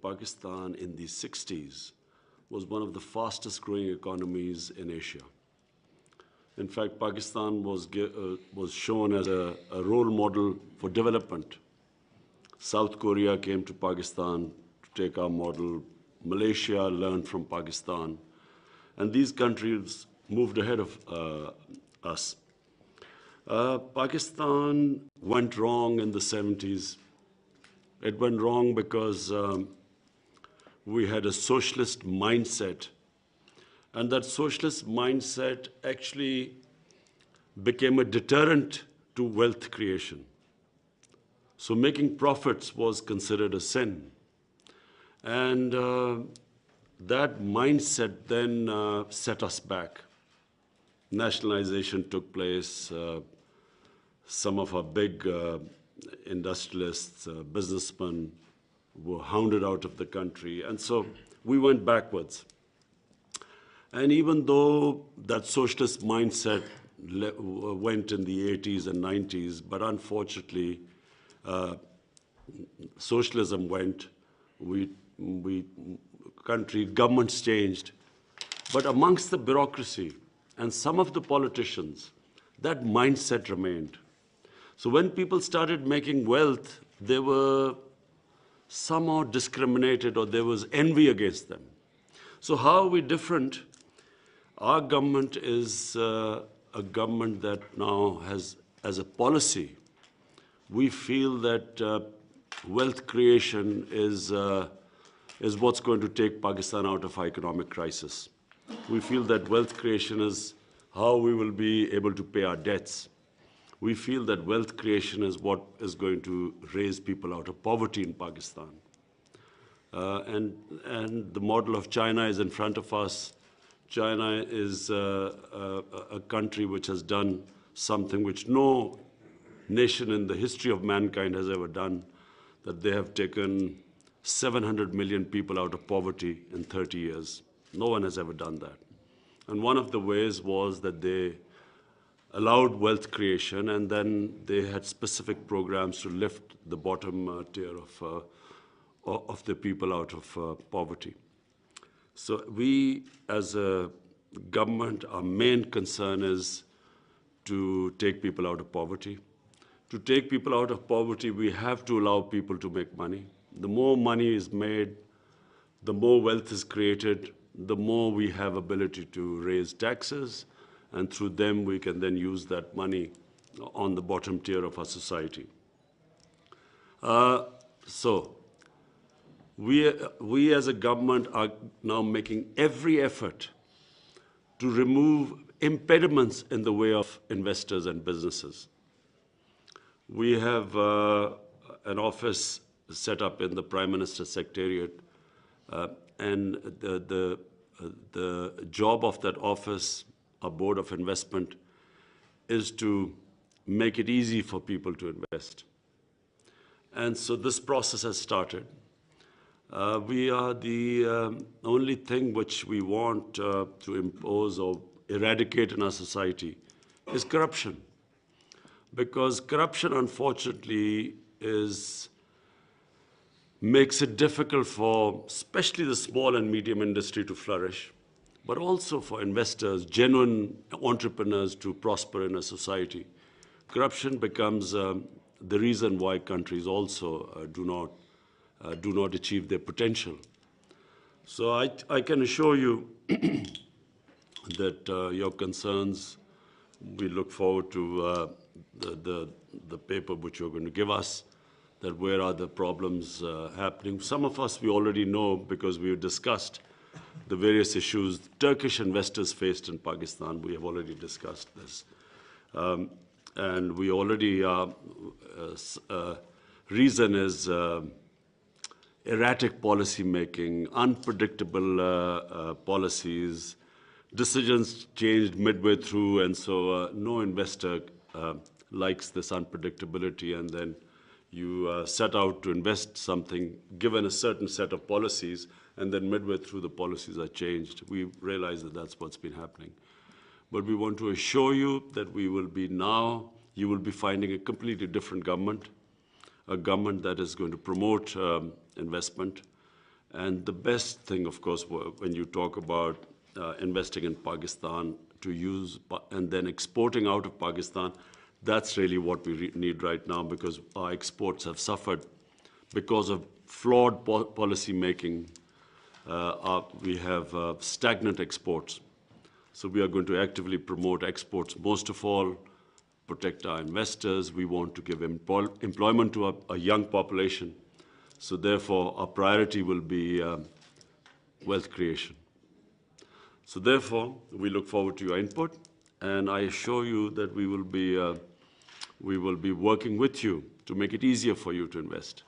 Pakistan in the 60s was one of the fastest growing economies in Asia. In fact, Pakistan was shown as a role model for development. South Korea came to Pakistan to take our model. Malaysia learned from Pakistan. And these countries moved ahead of us. Pakistan went wrong in the 70s. It went wrong because we had a socialist mindset. And that socialist mindset actually became a deterrent to wealth creation. So making profits was considered a sin. And that mindset then set us back. Nationalization took place. Some of our big industrialists, businessmen were hounded out of the country. And so we went backwards. And even though that socialist mindset went in the 80s and 90s, but unfortunately, socialism went, governments changed. But amongst the bureaucracy and some of the politicians, that mindset remained. So when people started making wealth, they were somehow discriminated or there was envy against them. So how are we different? Our government is a government that now has, as a policy, we feel that wealth creation is what's going to take Pakistan out of our economic crisis. We feel that wealth creation is how we will be able to pay our debts. We feel that wealth creation is what is going to raise people out of poverty in Pakistan. And the model of China is in front of us. China is a country which has done something which no nation in the history of mankind has ever done, that they have taken 700 million people out of poverty in 30 years. No one has ever done that. And one of the ways was that they allowed wealth creation, and then they had specific programs to lift the bottom tier of the people out of poverty. So we, as a government, our main concern is to take people out of poverty. To take people out of poverty, we have to allow people to make money. The more money is made, the more wealth is created, the more we have ability to raise taxes, and through them we can then use that money on the bottom tier of our society. So we as a government are now making every effort to remove impediments in the way of investors and businesses. We have an office set up in the Prime Minister's Secretariat, and the job of that office, a board of investment, is to make it easy for people to invest. And so this process has started. We are the only thing which we want to impose or eradicate in our society is corruption. Because corruption, unfortunately, makes it difficult for especially the small and medium industry to flourish, but also for investors, genuine entrepreneurs to prosper in a society. Corruption becomes the reason why countries also do not achieve their potential. So I can assure you that your concerns, we look forward to the paper which you're going to give us, that where are the problems happening. Some of us we already know because we've discussed the various issues Turkish investors faced in Pakistan. We have already discussed this. And we already, reason is erratic policy making, unpredictable policies, decisions changed midway through, and so no investor likes this unpredictability, and then you set out to invest something given a certain set of policies, and then midway through the policies are changed. We realize that that's what's been happening. But we want to assure you that we will be now, you will be finding a completely different government, a government that is going to promote investment, And the best thing, of course, when you talk about investing in Pakistan to use and then exporting out of Pakistan, that's really what we need right now, because our exports have suffered because of flawed policy making. We have stagnant exports. So we are going to actively promote exports. Most of all, protect our investors. We want to give employment to a young population. So therefore, our priority will be wealth creation. So therefore, we look forward to your input, and I assure you that we will be working with you to make it easier for you to invest.